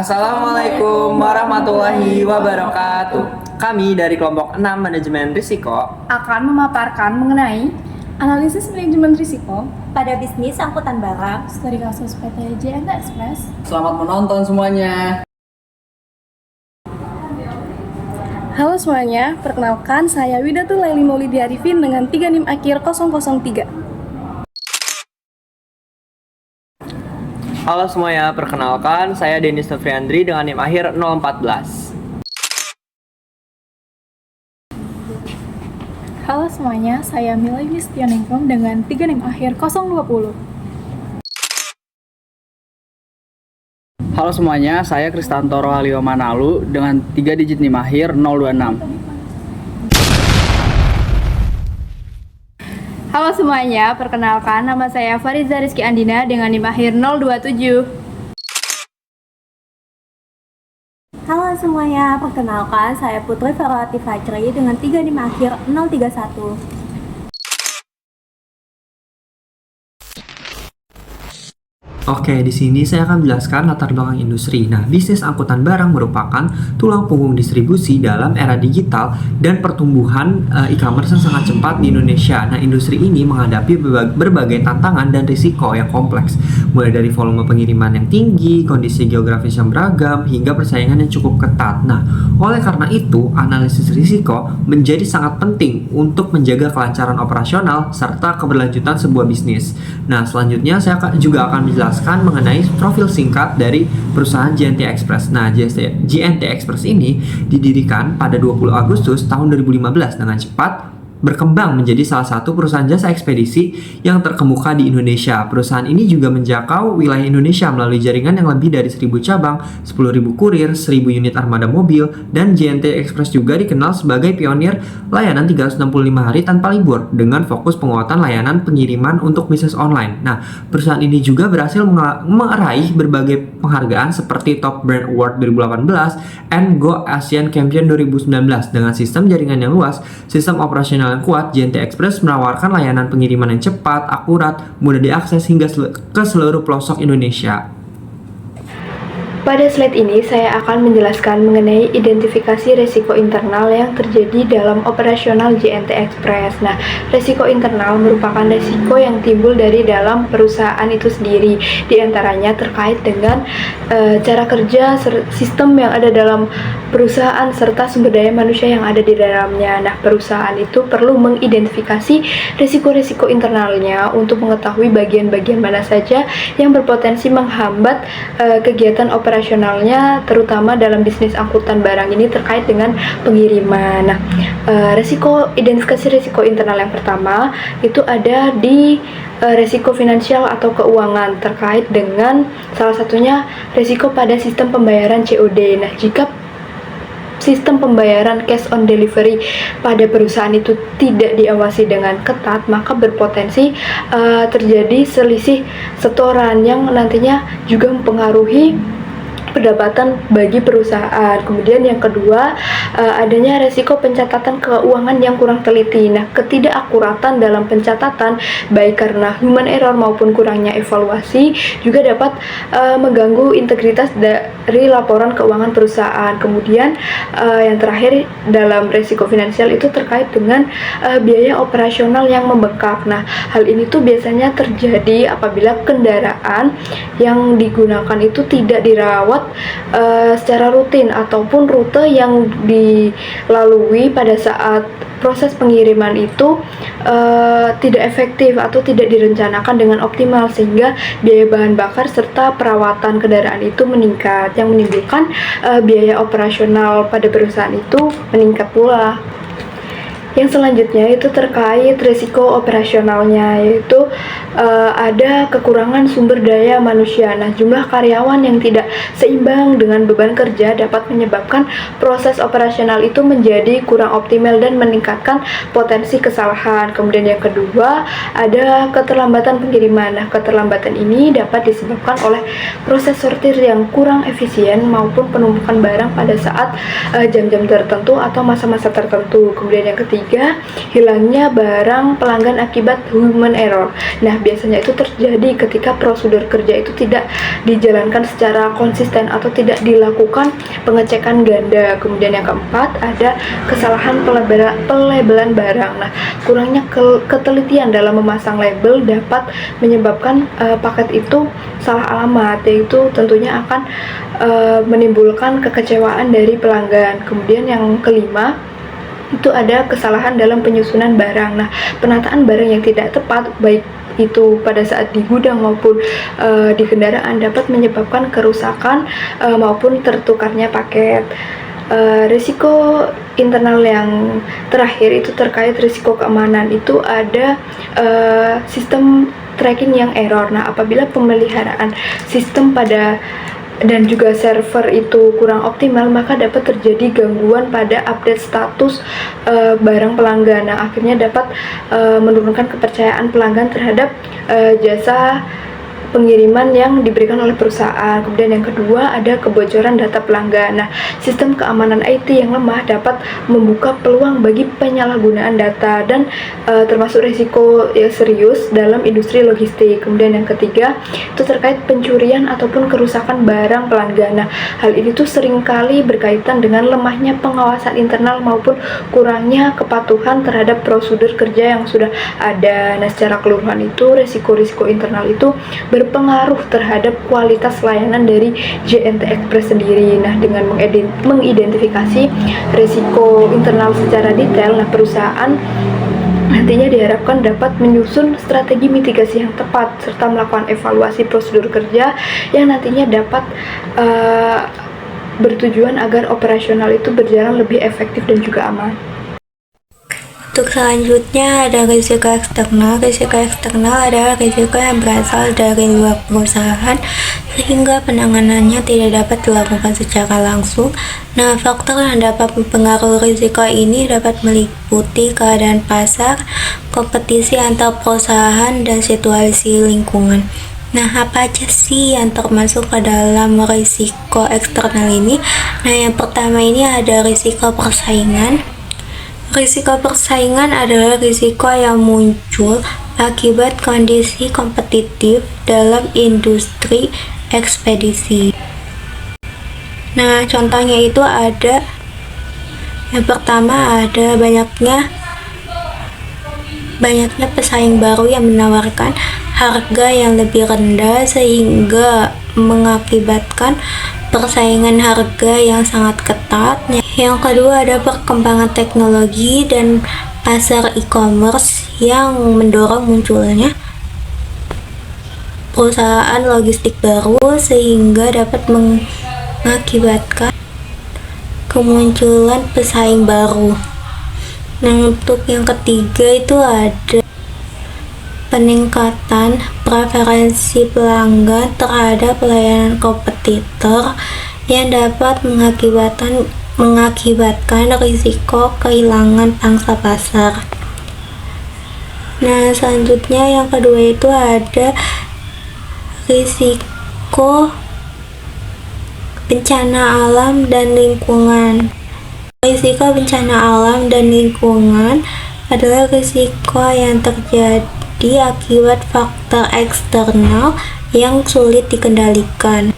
Assalamualaikum warahmatullahi wabarakatuh. Kami dari kelompok 6 Manajemen Risiko akan memaparkan mengenai analisis manajemen risiko pada bisnis angkutan barang studi kasus PT JNT Express. Selamat menonton semuanya. Halo semuanya, perkenalkan saya Widatul Laili Maulidi Arifin dengan 3 NIM akhir 003. Halo semuanya, perkenalkan saya Denis Nofriandri dengan NIM akhir 014. Halo semuanya, saya Mila Yunistioningrum dengan 3 NIM akhir 020. Halo semuanya, saya Kristantoro Halio Manalu dengan 3 digit NIM akhir 026. Halo semuanya, perkenalkan nama saya Fariza Rizky Andina dengan NIM akhir 027. Halo semuanya, perkenalkan saya Putri Farwati Fajri dengan 3 NIM akhir 031. Oke, di sini saya akan menjelaskan latar belakang industri. Nah, bisnis angkutan barang merupakan tulang punggung distribusi dalam era digital dan pertumbuhan e-commerce yang sangat cepat di Indonesia. Nah, industri ini menghadapi berbagai tantangan dan risiko yang kompleks, mulai dari volume pengiriman yang tinggi, kondisi geografis yang beragam, hingga persaingan yang cukup ketat. Nah, oleh karena itu, analisis risiko menjadi sangat penting untuk menjaga kelancaran operasional serta keberlanjutan sebuah bisnis. Nah, selanjutnya saya juga akan menjelaskan mengenai profil singkat dari perusahaan JNT Express. Nah, JNT Express ini didirikan pada 20 Agustus tahun 2015 dengan cepat berkembang menjadi salah satu perusahaan jasa ekspedisi yang terkemuka di Indonesia. Perusahaan ini juga menjangkau wilayah Indonesia melalui jaringan yang lebih dari 1.000 cabang, 10.000 kurir, 1.000 unit armada mobil, dan JNT Express juga dikenal sebagai pionir layanan 365 hari tanpa libur dengan fokus penguatan layanan pengiriman untuk bisnis online. Nah, perusahaan ini juga berhasil meraih berbagai penghargaan seperti Top Brand Award 2018 and Go Asian Champion 2019 dengan sistem jaringan yang luas, sistem operasional yang kuat. JNT Express menawarkan layanan pengiriman yang cepat, akurat, mudah diakses hingga ke seluruh pelosok Indonesia. Pada slide ini saya akan menjelaskan mengenai identifikasi resiko internal yang terjadi dalam operasional JNT Express. Nah, resiko internal merupakan resiko yang timbul dari dalam perusahaan itu sendiri. Di antaranya terkait dengan cara kerja sistem yang ada dalam perusahaan serta sumber daya manusia yang ada di dalamnya. Nah, perusahaan itu perlu mengidentifikasi resiko-resiko internalnya untuk mengetahui bagian-bagian mana saja yang berpotensi menghambat kegiatan operasionalnya, terutama dalam bisnis angkutan barang ini terkait dengan pengiriman. Nah, identifikasi resiko internal yang pertama itu ada di resiko finansial atau keuangan terkait dengan salah satunya resiko pada sistem pembayaran COD. Nah, jika sistem pembayaran cash on delivery pada perusahaan itu tidak diawasi dengan ketat, maka berpotensi terjadi selisih setoran yang nantinya juga mempengaruhi pendapatan bagi perusahaan. Kemudian yang kedua, adanya resiko pencatatan keuangan yang kurang teliti. Nah, ketidakakuratan dalam pencatatan baik karena human error maupun kurangnya evaluasi juga dapat mengganggu integritas dari laporan keuangan perusahaan. Kemudian yang terakhir dalam resiko finansial itu terkait dengan biaya operasional yang membengkak. Nah, hal ini tuh biasanya terjadi apabila kendaraan yang digunakan itu tidak dirawat secara rutin ataupun rute yang dilalui pada saat proses pengiriman itu tidak efektif atau tidak direncanakan dengan optimal sehingga biaya bahan bakar serta perawatan kendaraan itu meningkat yang menimbulkan biaya operasional pada perusahaan itu meningkat pula. Yang selanjutnya itu terkait risiko operasionalnya, yaitu ada kekurangan sumber daya manusia. Nah, jumlah karyawan yang tidak seimbang dengan beban kerja dapat menyebabkan proses operasional itu menjadi kurang optimal dan meningkatkan potensi kesalahan. Kemudian yang kedua, ada keterlambatan pengiriman. Nah, keterlambatan ini dapat disebabkan oleh proses sortir yang kurang efisien maupun penumpukan barang pada saat jam-jam tertentu atau masa-masa tertentu. Kemudian yang ketiga, ketiga, hilangnya barang pelanggan akibat human error. Nah, biasanya itu terjadi ketika prosedur kerja itu tidak dijalankan secara konsisten atau tidak dilakukan pengecekan ganda. Kemudian yang keempat, ada kesalahan pelabelan barang. Nah, kurangnya ketelitian dalam memasang label dapat menyebabkan paket itu salah alamat, yaitu tentunya akan menimbulkan kekecewaan dari pelanggan. Kemudian yang kelima, itu ada kesalahan dalam penyusunan barang. Nah, penataan barang yang tidak tepat, baik itu pada saat di gudang maupun di kendaraan, dapat menyebabkan kerusakan maupun tertukarnya paket. Risiko internal yang terakhir itu terkait risiko keamanan. Itu ada sistem tracking yang error. Nah, apabila pemeliharaan sistem dan juga server itu kurang optimal, maka dapat terjadi gangguan pada update status barang pelanggan. Nah, akhirnya dapat menurunkan kepercayaan pelanggan terhadap jasa pengiriman yang diberikan oleh perusahaan. Kemudian yang kedua, ada kebocoran data pelanggan. Nah, sistem keamanan IT yang lemah dapat membuka peluang bagi penyalahgunaan data dan termasuk risiko yang serius dalam industri logistik. Kemudian yang ketiga, itu terkait pencurian ataupun kerusakan barang pelanggan. Nah, hal ini tuh seringkali berkaitan dengan lemahnya pengawasan internal maupun kurangnya kepatuhan terhadap prosedur kerja yang sudah ada. Nah, secara keseluruhan itu risiko-risiko internal itu berpengaruh terhadap kualitas layanan dari JNT Express sendiri. Nah, dengan mengidentifikasi risiko internal secara detail, nah perusahaan nantinya diharapkan dapat menyusun strategi mitigasi yang tepat serta melakukan evaluasi prosedur kerja yang nantinya dapat bertujuan agar operasional itu berjalan lebih efektif dan juga aman. Untuk selanjutnya ada risiko eksternal. Risiko eksternal adalah risiko yang berasal dari luar perusahaan sehingga penanganannya tidak dapat dilakukan secara langsung. Nah, faktor yang dapat mempengaruhi risiko ini dapat meliputi keadaan pasar, kompetisi antar perusahaan, dan situasi lingkungan. Nah, apa aja sih yang termasuk ke dalam risiko eksternal ini? Nah, yang pertama ini ada risiko persaingan. Risiko persaingan adalah risiko yang muncul akibat kondisi kompetitif dalam industri ekspedisi. Nah, contohnya itu ada, yang pertama ada banyaknya pesaing baru yang menawarkan harga yang lebih rendah sehingga mengakibatkan persaingan harga yang sangat ketat. Yang kedua ada perkembangan teknologi dan pasar e-commerce yang mendorong munculnya perusahaan logistik baru sehingga dapat mengakibatkan kemunculan pesaing baru. Nah, untuk yang ketiga itu ada peningkatan preferensi pelanggan terhadap pelayanan kompetitor yang dapat mengakibatkan risiko kehilangan pangsa pasar. Nah, selanjutnya yang kedua itu ada risiko bencana alam dan lingkungan. Risiko bencana alam dan lingkungan adalah risiko yang terjadi akibat faktor eksternal yang sulit dikendalikan.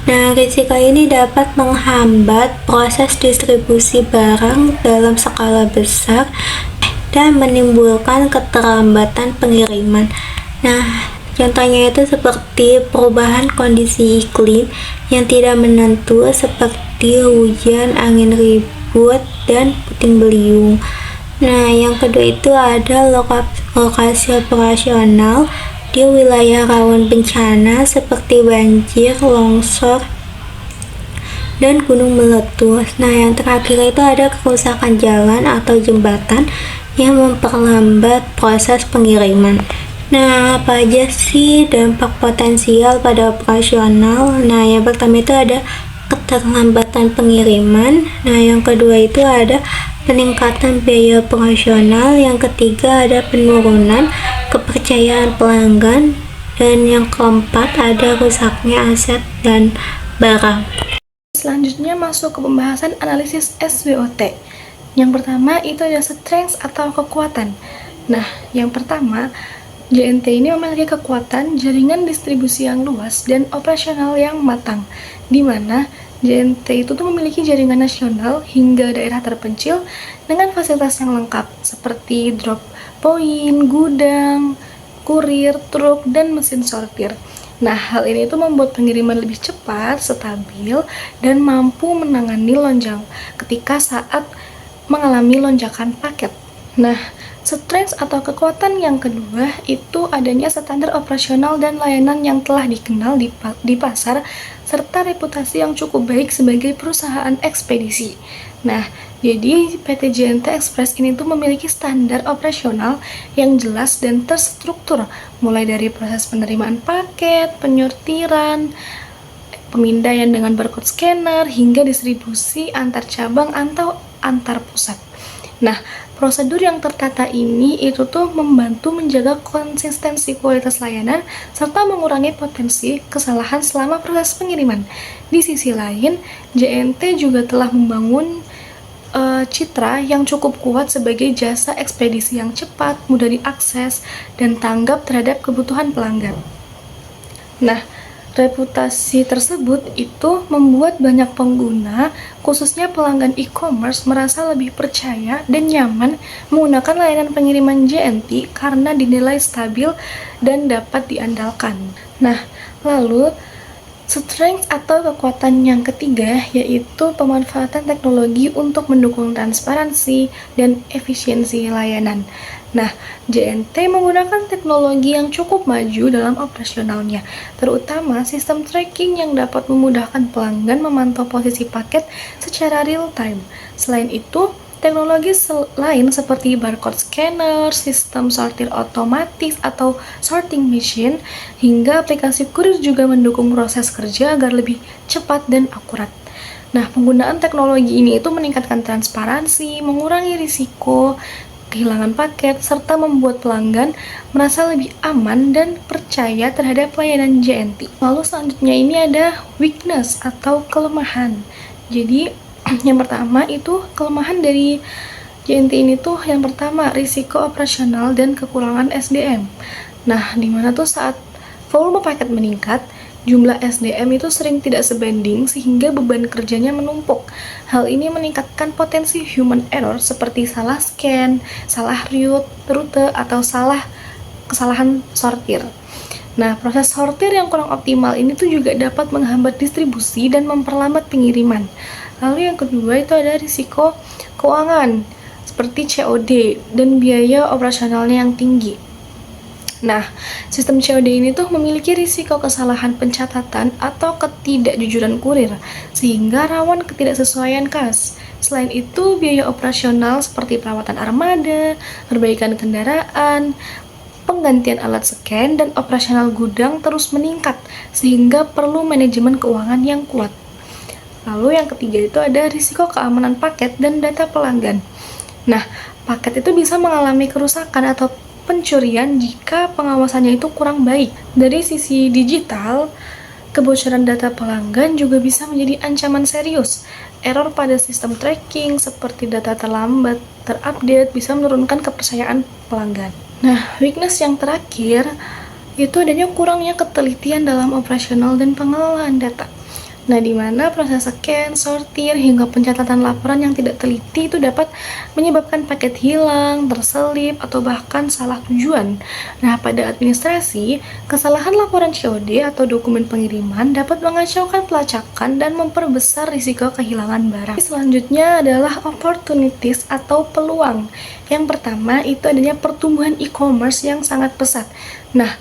Nah, risiko ini dapat menghambat proses distribusi barang dalam skala besar dan menimbulkan keterlambatan pengiriman. Nah, contohnya itu seperti perubahan kondisi iklim yang tidak menentu seperti hujan, angin ribut, dan puting beliung. Nah, yang kedua itu ada lokasi operasional di wilayah rawan bencana seperti banjir, longsor, dan gunung meletus. Nah, yang terakhir itu ada kerusakan jalan atau jembatan yang memperlambat proses pengiriman. Nah, apa aja sih dampak potensial pada operasional? Nah, yang pertama itu ada keterlambatan pengiriman. Nah, yang kedua itu ada peningkatan biaya operasional. Yang ketiga ada penurunan kepercayaan pelanggan. Dan yang keempat ada rusaknya aset dan barang. Selanjutnya masuk ke pembahasan analisis SWOT. Yang pertama itu ada strength atau kekuatan. Nah, yang pertama, JNT ini memiliki kekuatan jaringan distribusi yang luas dan operasional yang matang, di mana JNT itu tuh memiliki jaringan nasional hingga daerah terpencil dengan fasilitas yang lengkap seperti drop point, gudang, kurir, truk, dan mesin sortir. Nah, hal ini itu membuat pengiriman lebih cepat, stabil, dan mampu menangani lonjang ketika saat mengalami lonjakan paket. Nah, strength atau kekuatan yang kedua itu adanya standar operasional dan layanan yang telah dikenal di pasar serta reputasi yang cukup baik sebagai perusahaan ekspedisi. Nah, jadi PT JNT Express ini tuh memiliki standar operasional yang jelas dan terstruktur, mulai dari proses penerimaan paket, penyortiran, pemindaian dengan barcode scanner, hingga distribusi antar cabang atau antar pusat. Nah, prosedur yang tertata ini itu tuh membantu menjaga konsistensi kualitas layanan serta mengurangi potensi kesalahan selama proses pengiriman. Di sisi lain, JNT juga telah membangun citra yang cukup kuat sebagai jasa ekspedisi yang cepat, mudah diakses, dan tanggap terhadap kebutuhan pelanggan. Nah, reputasi tersebut itu membuat banyak pengguna, khususnya pelanggan e-commerce, merasa lebih percaya dan nyaman menggunakan layanan pengiriman JNT karena dinilai stabil dan dapat diandalkan. Nah, lalu strength atau kekuatan yang ketiga yaitu pemanfaatan teknologi untuk mendukung transparansi dan efisiensi layanan. Nah, JNT menggunakan teknologi yang cukup maju dalam operasionalnya, terutama sistem tracking yang dapat memudahkan pelanggan memantau posisi paket secara real time. Selain itu, teknologi lain seperti barcode scanner, sistem sortir otomatis atau sorting machine, hingga aplikasi kurir juga mendukung proses kerja agar lebih cepat dan akurat. Nah, penggunaan teknologi ini itu meningkatkan transparansi, mengurangi risiko kehilangan paket, serta membuat pelanggan merasa lebih aman dan percaya terhadap layanan JNT. Lalu selanjutnya ini ada weakness atau kelemahan. Jadi yang pertama itu kelemahan dari JNT ini tuh yang pertama risiko operasional dan kekurangan SDM. Nah, dimana tuh saat volume paket meningkat, jumlah SDM itu sering tidak sebanding sehingga beban kerjanya menumpuk. Hal ini meningkatkan potensi human error seperti salah scan, salah rute, atau kesalahan sortir. Nah, proses sortir yang kurang optimal ini tuh juga dapat menghambat distribusi dan memperlambat pengiriman. Lalu yang kedua itu ada risiko keuangan seperti COD dan biaya operasionalnya yang tinggi. Nah, sistem COD ini tuh memiliki risiko kesalahan pencatatan atau ketidakjujuran kurir, sehingga rawan ketidaksesuaian kas. Selain itu, biaya operasional seperti perawatan armada, perbaikan kendaraan, penggantian alat scan, dan operasional gudang terus meningkat, sehingga perlu manajemen keuangan yang kuat. Lalu yang ketiga itu ada risiko keamanan paket dan data pelanggan. Nah, paket itu bisa mengalami kerusakan atau pencurian jika pengawasannya itu kurang baik. Dari sisi digital, kebocoran data pelanggan juga bisa menjadi ancaman serius. Error pada sistem tracking seperti data terlambat terupdate bisa menurunkan kepercayaan pelanggan. Nah, weakness yang terakhir itu adanya kurangnya ketelitian dalam operasional dan pengelolaan data. Nah, di mana proses scan, sortir, hingga pencatatan laporan yang tidak teliti itu dapat menyebabkan paket hilang, terselip, atau bahkan salah tujuan. Nah, pada administrasi, kesalahan laporan COD atau dokumen pengiriman dapat mengacaukan pelacakan dan memperbesar risiko kehilangan barang. Selanjutnya adalah opportunities atau peluang. Yang pertama itu adanya pertumbuhan e-commerce yang sangat pesat. Nah,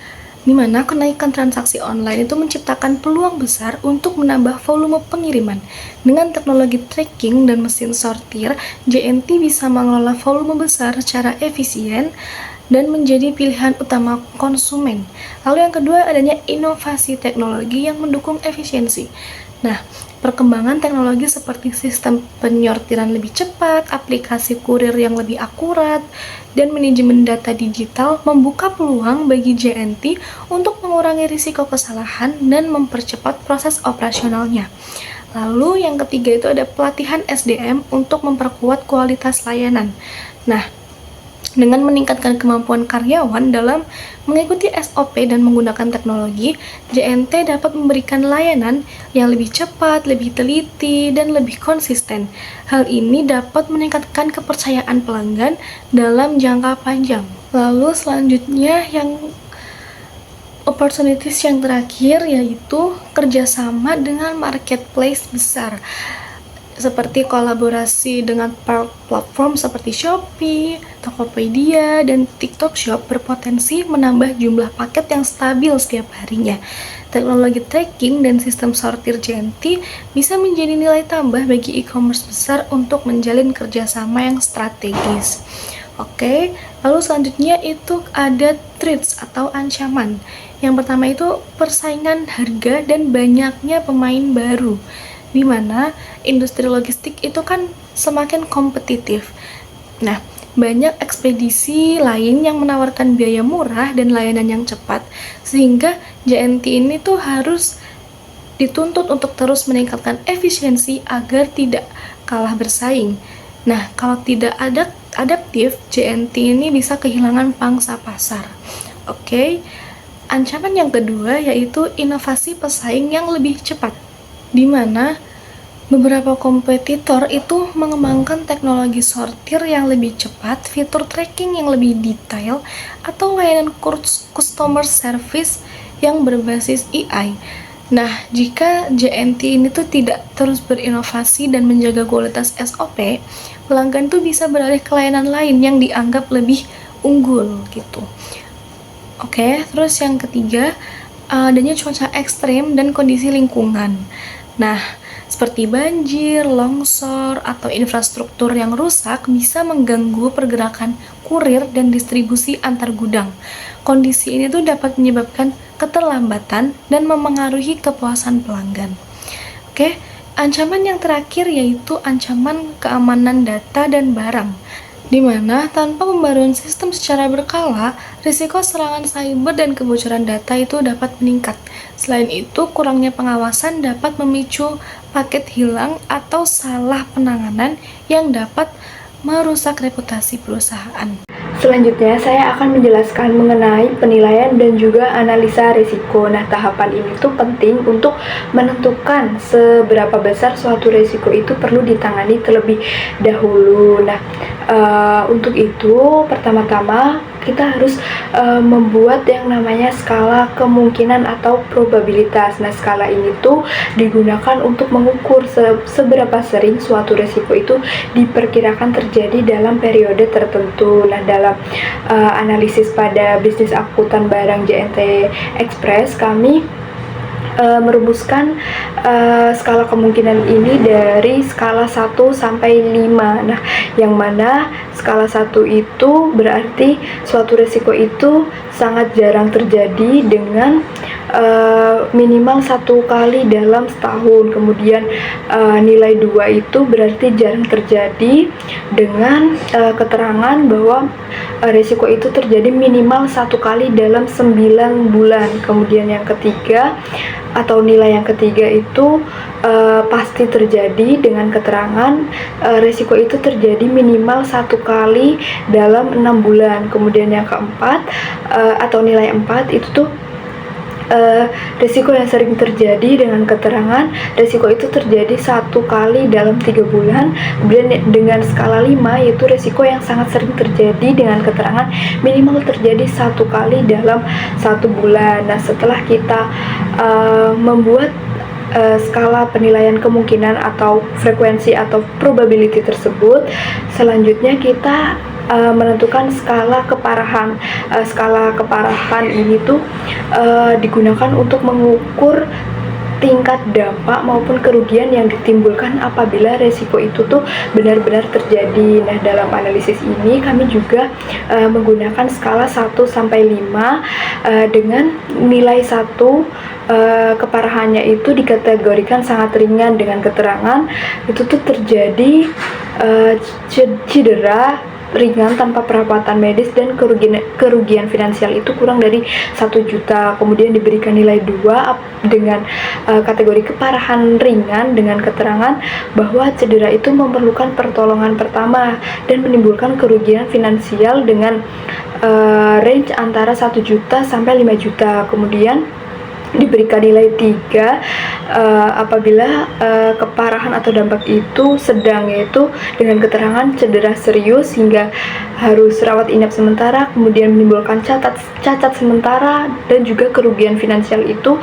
di mana kenaikan transaksi online itu menciptakan peluang besar untuk menambah volume pengiriman. Dengan teknologi tracking dan mesin sortir, JNT bisa mengelola volume besar secara efisien dan menjadi pilihan utama konsumen. Lalu yang kedua adanya inovasi teknologi yang mendukung efisiensi. Nah, perkembangan teknologi seperti sistem penyortiran lebih cepat, aplikasi kurir yang lebih akurat, dan manajemen data digital membuka peluang bagi JNT untuk mengurangi risiko kesalahan dan mempercepat proses operasionalnya. Lalu yang ketiga itu ada pelatihan SDM untuk memperkuat kualitas layanan. Nah, dengan meningkatkan kemampuan karyawan dalam mengikuti SOP dan menggunakan teknologi, JNT dapat memberikan layanan yang lebih cepat, lebih teliti, dan lebih konsisten. Hal ini dapat meningkatkan kepercayaan pelanggan dalam jangka panjang. Lalu selanjutnya yang opportunities yang terakhir yaitu kerjasama dengan marketplace besar, seperti kolaborasi dengan platform seperti Shopee, Tokopedia, dan TikTok Shop berpotensi menambah jumlah paket yang stabil setiap harinya. Teknologi tracking dan sistem sortir JNT bisa menjadi nilai tambah bagi e-commerce besar untuk menjalin kerjasama yang strategis. Oke, lalu selanjutnya itu ada threats atau ancaman. Yang pertama itu persaingan harga dan banyaknya pemain baru, di mana industri logistik itu kan semakin kompetitif. Nah, banyak ekspedisi lain yang menawarkan biaya murah dan layanan yang cepat, sehingga JNT ini tuh harus dituntut untuk terus meningkatkan efisiensi agar tidak kalah bersaing. Nah, kalau tidak adaptif, JNT ini bisa kehilangan pangsa pasar. Oke. Ancaman yang kedua yaitu inovasi pesaing yang lebih cepat, di mana beberapa kompetitor itu mengembangkan teknologi sortir yang lebih cepat, fitur tracking yang lebih detail, atau layanan customer service yang berbasis AI. Nah, jika JNT ini tuh tidak terus berinovasi dan menjaga kualitas SOP, pelanggan tuh bisa beralih ke layanan lain yang dianggap lebih unggul gitu. Oke, terus yang ketiga, adanya cuaca ekstrim dan kondisi lingkungan. Nah, seperti banjir, longsor, atau infrastruktur yang rusak bisa mengganggu pergerakan kurir dan distribusi antar gudang. Kondisi ini tuh dapat menyebabkan keterlambatan dan memengaruhi kepuasan pelanggan. Oke, ancaman yang terakhir yaitu ancaman keamanan data dan barang, di mana tanpa pembaruan sistem secara berkala, risiko serangan cyber dan kebocoran data itu dapat meningkat. Selain itu, kurangnya pengawasan dapat memicu paket hilang atau salah penanganan yang dapat merusak reputasi perusahaan. Selanjutnya, saya akan menjelaskan mengenai penilaian dan juga analisa risiko. Nah, tahapan ini tuh penting untuk menentukan seberapa besar suatu risiko itu perlu ditangani terlebih dahulu. Nah, untuk itu, pertama-tama kita harus membuat yang namanya skala kemungkinan atau probabilitas. Nah, skala ini tuh digunakan untuk mengukur seberapa sering suatu risiko itu diperkirakan terjadi dalam periode tertentu. Nah, dalam analisis pada bisnis angkutan barang JNT Express, kami merumuskan skala kemungkinan ini dari skala 1 sampai 5. Nah, yang mana skala 1 itu berarti suatu risiko itu sangat jarang terjadi dengan minimal 1 kali dalam setahun. Kemudian nilai 2 itu berarti jarang terjadi dengan keterangan bahwa risiko itu terjadi minimal 1 kali dalam 9 bulan. Kemudian yang ketiga atau nilai yang ketiga itu pasti terjadi dengan keterangan risiko itu terjadi minimal 1 kali dalam 6 bulan. Kemudian yang keempat atau nilai 4 itu tuh risiko yang sering terjadi dengan keterangan risiko itu terjadi 1 kali dalam 3 bulan. Kemudian dengan skala 5 yaitu risiko yang sangat sering terjadi dengan keterangan minimal terjadi 1 kali dalam 1 bulan. Nah, setelah kita membuat skala penilaian kemungkinan atau frekuensi atau probability tersebut, selanjutnya kita menentukan skala keparahan. Skala keparahan ini tuh digunakan untuk mengukur tingkat dampak maupun kerugian yang ditimbulkan apabila resiko itu tuh benar-benar terjadi. Nah, dalam analisis ini kami juga menggunakan skala 1 sampai 5 dengan nilai 1 keparahannya itu dikategorikan sangat ringan dengan keterangan itu tuh terjadi cedera ringan tanpa perawatan medis dan kerugian finansial itu kurang dari 1 juta. Kemudian diberikan nilai 2 dengan kategori keparahan ringan dengan keterangan bahwa cedera itu memerlukan pertolongan pertama dan menimbulkan kerugian finansial dengan range antara 1 juta sampai 5 juta. Kemudian diberikan nilai 3 apabila keparahan atau dampak itu sedang, yaitu dengan keterangan cedera serius hingga harus rawat inap sementara, kemudian menimbulkan cacat sementara, dan juga kerugian finansial itu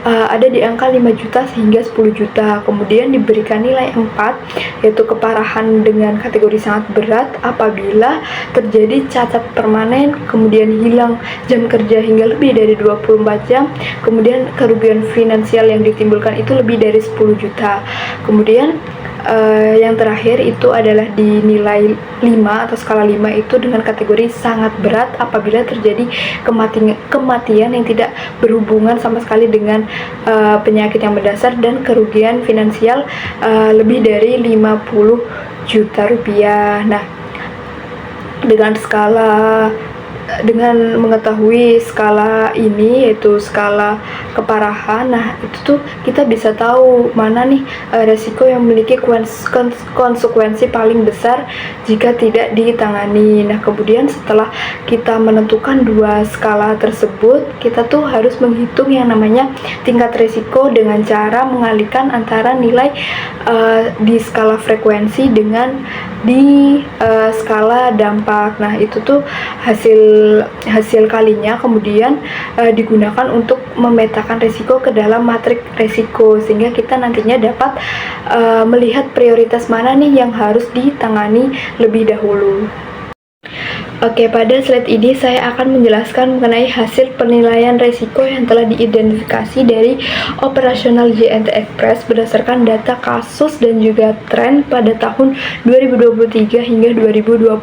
ada di angka 5 juta hingga 10 juta. Kemudian diberikan nilai 4 yaitu keparahan dengan kategori sangat berat apabila terjadi cacat permanen, kemudian hilang jam kerja hingga lebih dari 24 jam, kemudian kerugian finansial yang ditimbulkan itu lebih dari 10 juta. Kemudian yang terakhir itu adalah di nilai 5 atau skala 5 itu dengan kategori sangat berat apabila terjadi kematian yang tidak berhubungan sama sekali dengan penyakit yang mendasar dan kerugian finansial lebih dari 50 juta rupiah. Nah, dengan mengetahui skala ini, yaitu skala keparahan, nah itu tuh kita bisa tahu mana nih resiko yang memiliki konsekuensi paling besar jika tidak ditangani. Nah, kemudian setelah kita menentukan 2 skala tersebut, kita tuh harus menghitung yang namanya tingkat resiko dengan cara mengalihkan antara nilai di skala frekuensi dengan di skala dampak. Nah, itu tuh hasil kalinya kemudian digunakan untuk memetakan risiko ke dalam matrik risiko, sehingga kita nantinya dapat melihat prioritas mana nih yang harus ditangani lebih dahulu. Oke, pada slide ini saya akan menjelaskan mengenai hasil penilaian risiko yang telah diidentifikasi dari operasional JNT Express berdasarkan data kasus dan juga tren pada tahun 2023 hingga 2025.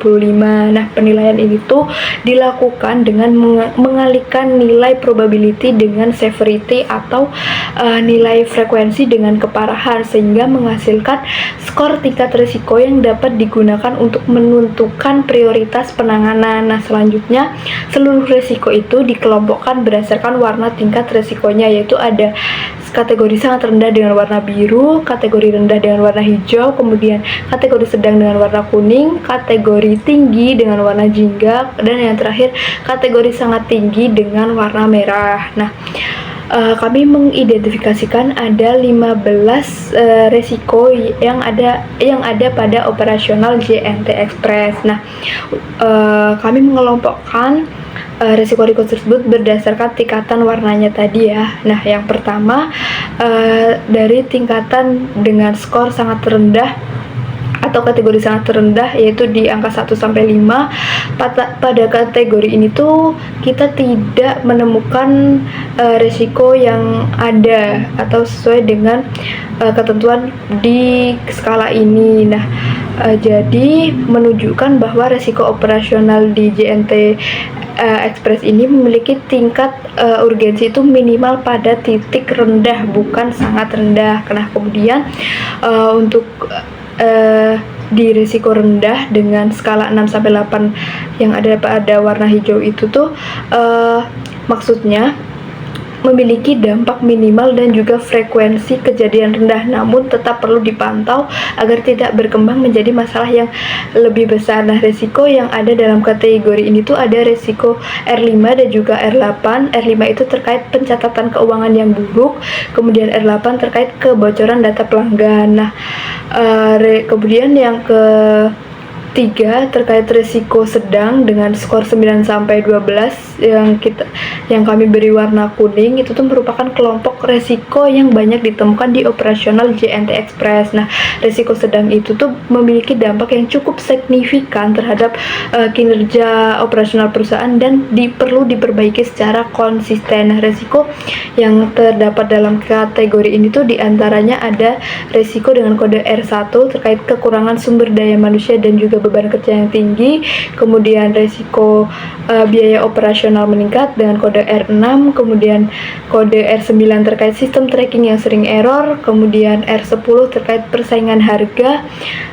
Nah, penilaian ini tuh dilakukan dengan mengalihkan nilai probability dengan severity atau nilai frekuensi dengan keparahan, sehingga menghasilkan skor tingkat risiko yang dapat digunakan untuk menentukan prioritas penanganan. Nah, selanjutnya seluruh risiko itu dikelompokkan berdasarkan warna tingkat risikonya, yaitu ada kategori sangat rendah dengan warna biru, kategori rendah dengan warna hijau, kemudian kategori sedang dengan warna kuning, kategori tinggi dengan warna jingga, dan yang terakhir kategori sangat tinggi dengan warna merah. Nah, kami mengidentifikasikan ada 15 resiko yang ada pada operasional JNT Express. Nah, kami mengelompokkan resiko-resiko tersebut berdasarkan tingkatan warnanya tadi ya. Nah, yang pertama dari tingkatan dengan skor sangat rendah atau kategori sangat rendah, yaitu di angka 1 sampai 5. Pada kategori ini tuh kita tidak menemukan resiko yang ada atau sesuai dengan ketentuan di skala ini. Nah, jadi menunjukkan bahwa resiko operasional di JNT Express ini memiliki tingkat urgensi itu minimal pada titik rendah, bukan sangat rendah. Nah, kemudian untuk di risiko rendah dengan skala 6 sampai 8 yang ada pada warna hijau itu tuh maksudnya memiliki dampak minimal dan juga frekuensi kejadian rendah, namun tetap perlu dipantau agar tidak berkembang menjadi masalah yang lebih besar. Nah, risiko yang ada dalam kategori ini tuh ada risiko R5 dan juga R8. R5 itu terkait pencatatan keuangan yang buruk, kemudian R8 terkait kebocoran data pelanggan. Nah, kemudian yang ketiga terkait risiko sedang dengan skor 9 sampai 12 yang kami beri warna kuning, itu tuh merupakan kelompok risiko yang banyak ditemukan di operasional JNT Express. Nah, risiko sedang itu tuh memiliki dampak yang cukup signifikan terhadap kinerja operasional perusahaan dan perlu diperbaiki secara konsisten. Nah, risiko yang terdapat dalam kategori ini tuh diantaranya ada risiko dengan kode R1 terkait kekurangan sumber daya manusia dan juga beban kerja yang tinggi, kemudian resiko biaya operasional meningkat dengan kode R6, kemudian kode R9 terkait sistem tracking yang sering error, kemudian R10 terkait persaingan harga,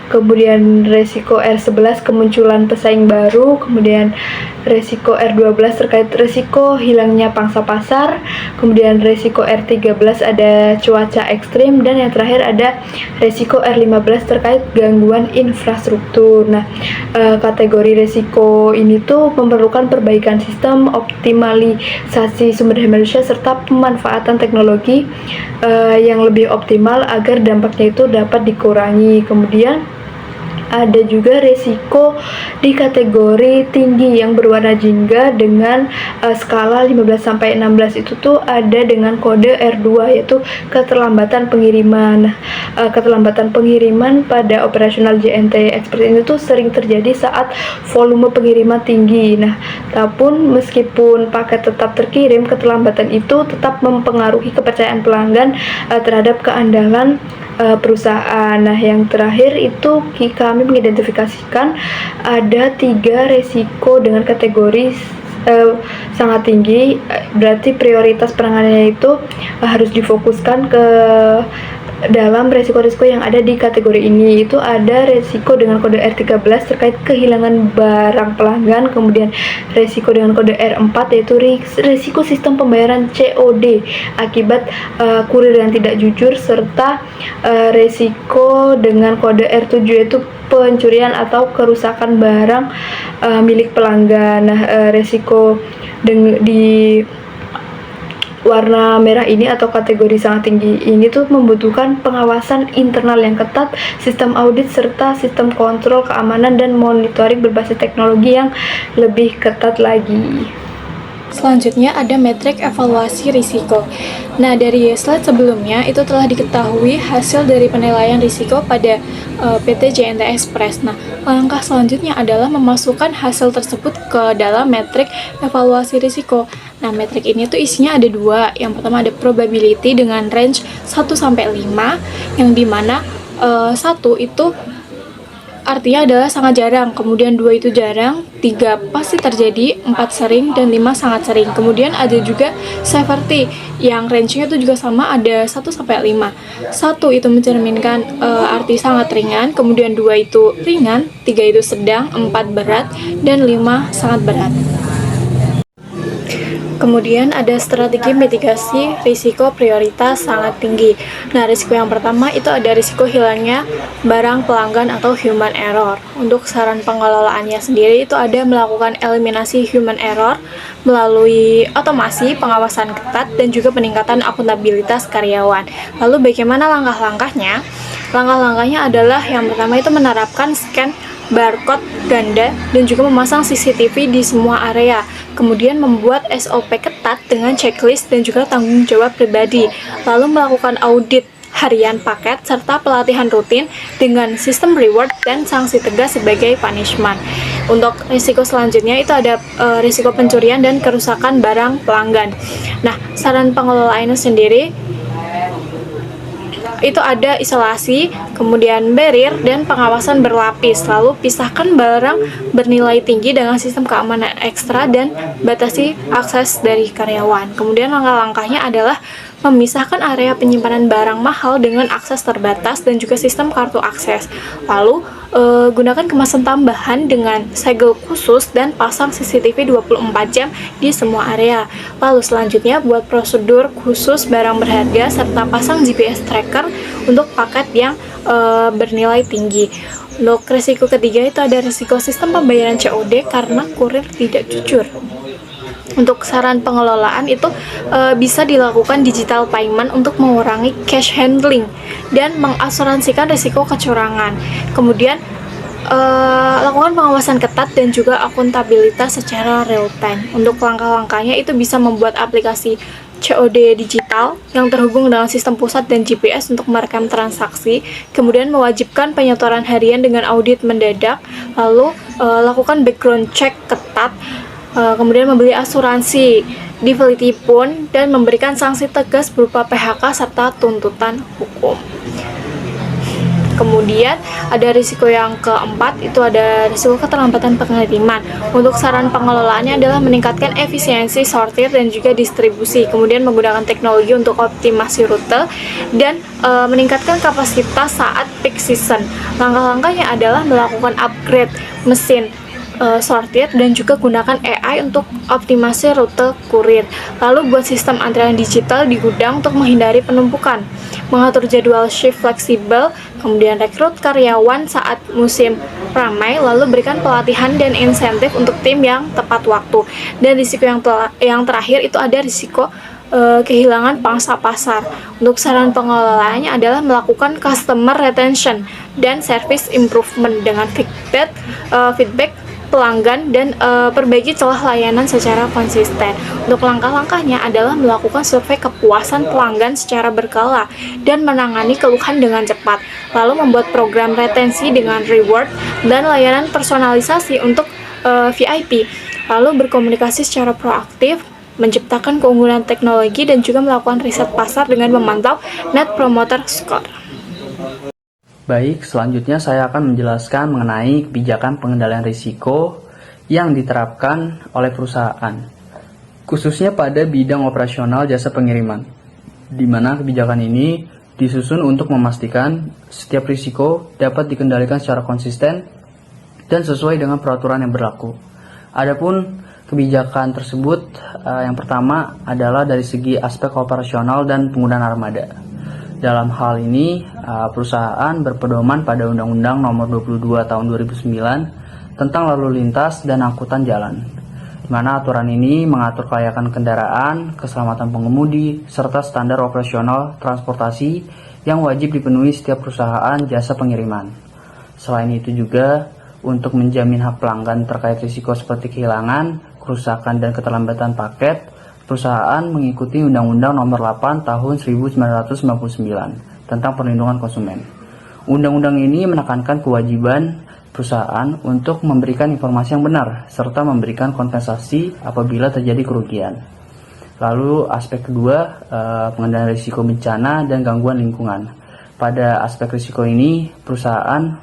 kemudian resiko R11 kemunculan pesaing baru, kemudian resiko R12 terkait resiko hilangnya pangsa pasar, kemudian resiko R13 ada cuaca ekstrim, dan yang terakhir ada resiko R15 terkait gangguan infrastruktur. Nah, kategori resiko ini tuh memerlukan perbaikan sistem, optimalisasi sumber daya manusia, serta pemanfaatan teknologi yang lebih optimal agar dampaknya itu dapat dikurangi. Kemudian ada juga resiko di kategori tinggi yang berwarna jingga dengan skala 15-16 itu tuh ada dengan kode R2, yaitu keterlambatan pengiriman. Keterlambatan pengiriman pada operasional JNT Express ini tuh sering terjadi saat volume pengiriman tinggi. Nah, tapi meskipun paket tetap terkirim, keterlambatan itu tetap mempengaruhi kepercayaan pelanggan terhadap keandalan perusahaan. Nah, yang terakhir itu kami mengidentifikasikan ada 3 resiko dengan kategori sangat tinggi, berarti prioritas penanganannya itu harus difokuskan ke dalam resiko-resiko yang ada di kategori ini. Itu ada resiko dengan kode R13 terkait kehilangan barang pelanggan, kemudian resiko dengan kode R4 yaitu resiko sistem pembayaran COD akibat kurir yang tidak jujur, serta resiko dengan kode R7 yaitu pencurian atau kerusakan barang milik pelanggan. Nah, resiko di warna merah ini atau kategori sangat tinggi ini tuh membutuhkan pengawasan internal yang ketat, sistem audit, serta sistem kontrol keamanan dan monitoring berbasis teknologi yang lebih ketat lagi. Selanjutnya ada metrik evaluasi risiko. Nah, dari slide sebelumnya itu telah diketahui hasil dari penilaian risiko pada PT JNT Express. Nah, langkah selanjutnya adalah memasukkan hasil tersebut ke dalam metrik evaluasi risiko. Nah, metrik ini tuh isinya ada 2. Yang pertama ada probability dengan range 1-5, yang dimana 1 itu artinya adalah sangat jarang, kemudian 2 itu jarang, 3 pasti terjadi, 4 sering, dan 5 sangat sering. Kemudian ada juga severity yang range-nya itu juga sama, ada 1-5. 1 itu mencerminkan arti sangat ringan, kemudian 2 itu ringan, 3 itu sedang, 4 berat, dan 5 sangat berat. Kemudian ada strategi mitigasi risiko prioritas sangat tinggi. Nah, risiko yang pertama itu ada risiko hilangnya barang pelanggan atau human error. Untuk saran pengelolaannya sendiri itu ada melakukan eliminasi human error melalui otomasi, pengawasan ketat, dan juga peningkatan akuntabilitas karyawan. Lalu bagaimana langkah-langkahnya? Langkah-langkahnya adalah yang pertama itu menerapkan scan barcode ganda dan juga memasang CCTV di semua area. Kemudian membuat SOP ketat dengan checklist dan juga tanggung jawab pribadi. Lalu melakukan audit harian paket serta pelatihan rutin dengan sistem reward dan sanksi tegas sebagai punishment. Untuk risiko selanjutnya itu ada risiko pencurian dan kerusakan barang pelanggan. Nah, saran pengelolaannya sendiri itu ada isolasi, kemudian barrier, dan pengawasan berlapis. Lalu pisahkan barang bernilai tinggi dengan sistem keamanan ekstra dan batasi akses dari karyawan. Kemudian langkah-langkahnya adalah memisahkan area penyimpanan barang mahal dengan akses terbatas dan juga sistem kartu akses. Lalu gunakan kemasan tambahan dengan segel khusus dan pasang CCTV 24 jam di semua area. Lalu selanjutnya buat prosedur khusus barang berharga serta pasang GPS tracker untuk paket yang bernilai tinggi. Untuk risiko ketiga itu ada risiko sistem pembayaran COD karena kurir tidak jujur. Untuk saran pengelolaan itu bisa dilakukan digital payment untuk mengurangi cash handling dan mengasuransikan risiko kecurangan. Kemudian lakukan pengawasan ketat dan juga akuntabilitas secara real time. Untuk langkah-langkahnya itu bisa membuat aplikasi COD digital yang terhubung dengan sistem pusat dan GPS untuk merekam transaksi, kemudian mewajibkan penyetoran harian dengan audit mendadak, lalu lakukan background check ketat, kemudian membeli asuransi Fidelity pun, dan memberikan sanksi tegas berupa PHK serta tuntutan hukum. Kemudian ada risiko yang keempat, itu ada risiko keterlambatan pengiriman. Untuk saran pengelolaannya adalah meningkatkan efisiensi sortir dan juga distribusi, kemudian menggunakan teknologi untuk optimasi rute, dan meningkatkan kapasitas saat peak season. Langkah-langkahnya adalah melakukan upgrade mesin sortir dan juga gunakan AI untuk optimasi rute kurir. Lalu buat sistem antrian digital di gudang untuk menghindari penumpukan, mengatur jadwal shift fleksibel, kemudian rekrut karyawan saat musim ramai, lalu berikan pelatihan dan insentif untuk tim yang tepat waktu. Dan risiko yang terakhir itu ada risiko kehilangan pangsa pasar. Untuk saran pengelolaannya adalah melakukan customer retention dan service improvement dengan feedback pelanggan dan perbaiki celah layanan secara konsisten. Untuk langkah-langkahnya adalah melakukan survei kepuasan pelanggan secara berkala dan menangani keluhan dengan cepat, lalu membuat program retensi dengan reward dan layanan personalisasi untuk VIP, lalu berkomunikasi secara proaktif, menciptakan keunggulan teknologi, dan juga melakukan riset pasar dengan memantau Net Promoter Score. Baik, selanjutnya saya akan menjelaskan mengenai kebijakan pengendalian risiko yang diterapkan oleh perusahaan, khususnya pada bidang operasional jasa pengiriman, di mana kebijakan ini disusun untuk memastikan setiap risiko dapat dikendalikan secara konsisten dan sesuai dengan peraturan yang berlaku. Adapun kebijakan tersebut, yang pertama adalah dari segi aspek operasional dan penggunaan armada. Dalam hal ini, perusahaan berpedoman pada Undang-Undang Nomor 22 Tahun 2009 tentang lalu lintas dan angkutan jalan, di mana aturan ini mengatur kelayakan kendaraan, keselamatan pengemudi, serta standar operasional transportasi yang wajib dipenuhi setiap perusahaan jasa pengiriman. Selain itu juga, untuk menjamin hak pelanggan terkait risiko seperti kehilangan, kerusakan, dan keterlambatan paket, perusahaan mengikuti Undang-Undang Nomor 8 Tahun 1999 tentang perlindungan konsumen. Undang-undang ini menekankan kewajiban perusahaan untuk memberikan informasi yang benar serta memberikan kompensasi apabila terjadi kerugian. Lalu aspek kedua, pengendalian risiko bencana dan gangguan lingkungan. Pada aspek risiko ini, perusahaan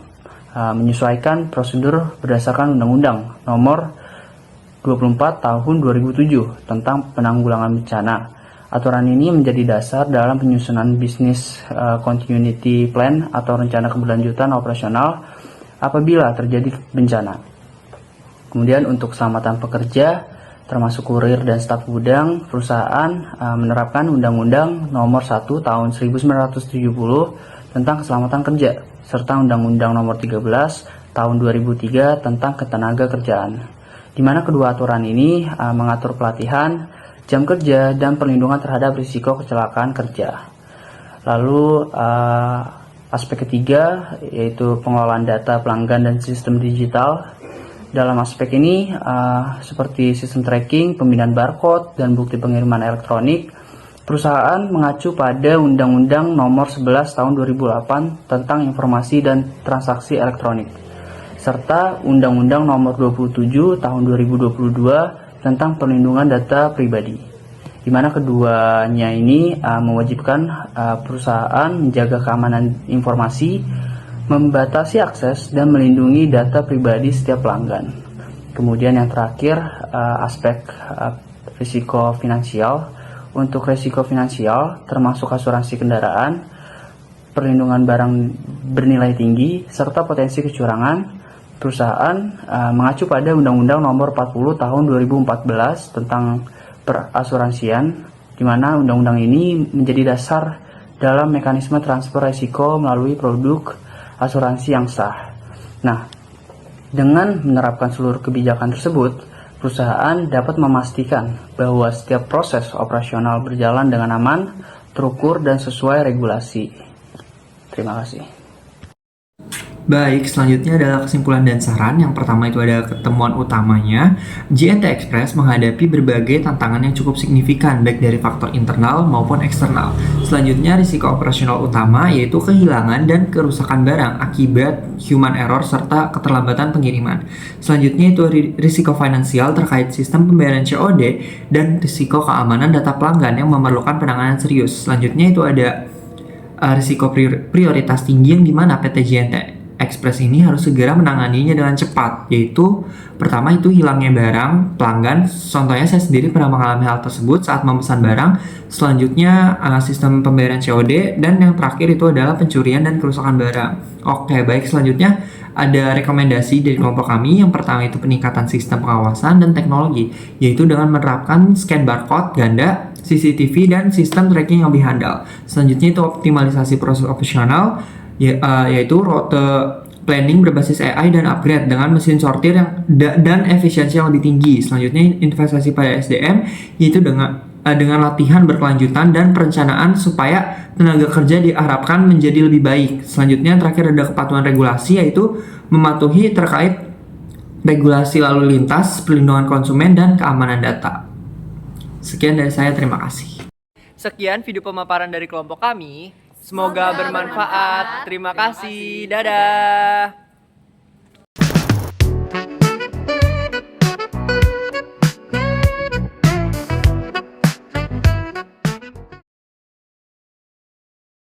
menyesuaikan prosedur berdasarkan Undang-Undang Nomor 24 Tahun 2007 tentang penanggulangan bencana. Aturan ini menjadi dasar dalam penyusunan Business Continuity Plan atau rencana keberlanjutan operasional apabila terjadi bencana. Kemudian untuk keselamatan pekerja, termasuk kurir dan staf gudang, perusahaan menerapkan Undang-Undang Nomor 1 Tahun 1970 tentang keselamatan kerja, serta Undang-Undang Nomor 13 Tahun 2003 tentang ketenaga kerjaan, di mana kedua aturan ini mengatur pelatihan, jam kerja, dan perlindungan terhadap risiko kecelakaan kerja. Lalu aspek ketiga yaitu pengelolaan data pelanggan dan sistem digital. Dalam aspek ini seperti sistem tracking, pembinaan barcode, dan bukti pengiriman elektronik, perusahaan mengacu pada Undang-Undang Nomor 11 Tahun 2008 tentang informasi dan transaksi elektronik, serta Undang-Undang Nomor 27 Tahun 2022 tentang perlindungan data pribadi, di mana keduanya ini mewajibkan perusahaan menjaga keamanan informasi, membatasi akses, dan melindungi data pribadi setiap pelanggan. Kemudian yang terakhir, aspek risiko finansial. Untuk risiko finansial termasuk asuransi kendaraan, perlindungan barang bernilai tinggi, serta potensi kecurangan. Perusahaan mengacu pada Undang-Undang Nomor 40 Tahun 2014 tentang perasuransian, di mana undang-undang ini menjadi dasar dalam mekanisme transfer risiko melalui produk asuransi yang sah. Nah, dengan menerapkan seluruh kebijakan tersebut, perusahaan dapat memastikan bahwa setiap proses operasional berjalan dengan aman, terukur, dan sesuai regulasi. Terima kasih. Baik, selanjutnya adalah kesimpulan dan saran. Yang pertama itu ada ketemuan utamanya. JNT Express menghadapi berbagai tantangan yang cukup signifikan, baik dari faktor internal maupun eksternal. Selanjutnya, risiko operasional utama yaitu kehilangan dan kerusakan barang akibat human error serta keterlambatan pengiriman. Selanjutnya itu risiko finansial terkait sistem pembayaran COD dan risiko keamanan data pelanggan yang memerlukan penanganan serius. Selanjutnya itu ada risiko prioritas tinggi yang dimana PT JNT Express ini harus segera menanganinya dengan cepat, yaitu pertama itu hilangnya barang pelanggan. Contohnya saya sendiri pernah mengalami hal tersebut saat memesan barang. Selanjutnya sistem pembayaran COD, dan yang terakhir itu adalah pencurian dan kerusakan barang. Oke, baik, selanjutnya ada rekomendasi dari kelompok kami. Yang pertama itu peningkatan sistem pengawasan dan teknologi, yaitu dengan menerapkan scan barcode ganda, CCTV, dan sistem tracking yang lebih handal. Selanjutnya itu optimalisasi proses operasional, yaitu rute planning berbasis AI dan upgrade dengan mesin sortir yang dan efisiensi yang lebih tinggi. Selanjutnya investasi pada SDM, yaitu dengan latihan berkelanjutan dan perencanaan supaya tenaga kerja diharapkan menjadi lebih baik. Selanjutnya terakhir ada kepatuhan regulasi, yaitu mematuhi terkait regulasi lalu lintas, perlindungan konsumen, dan keamanan data. Sekian dari saya, terima kasih. Sekian video pemaparan dari kelompok kami. Semoga bermanfaat. Terima kasih. Dadah.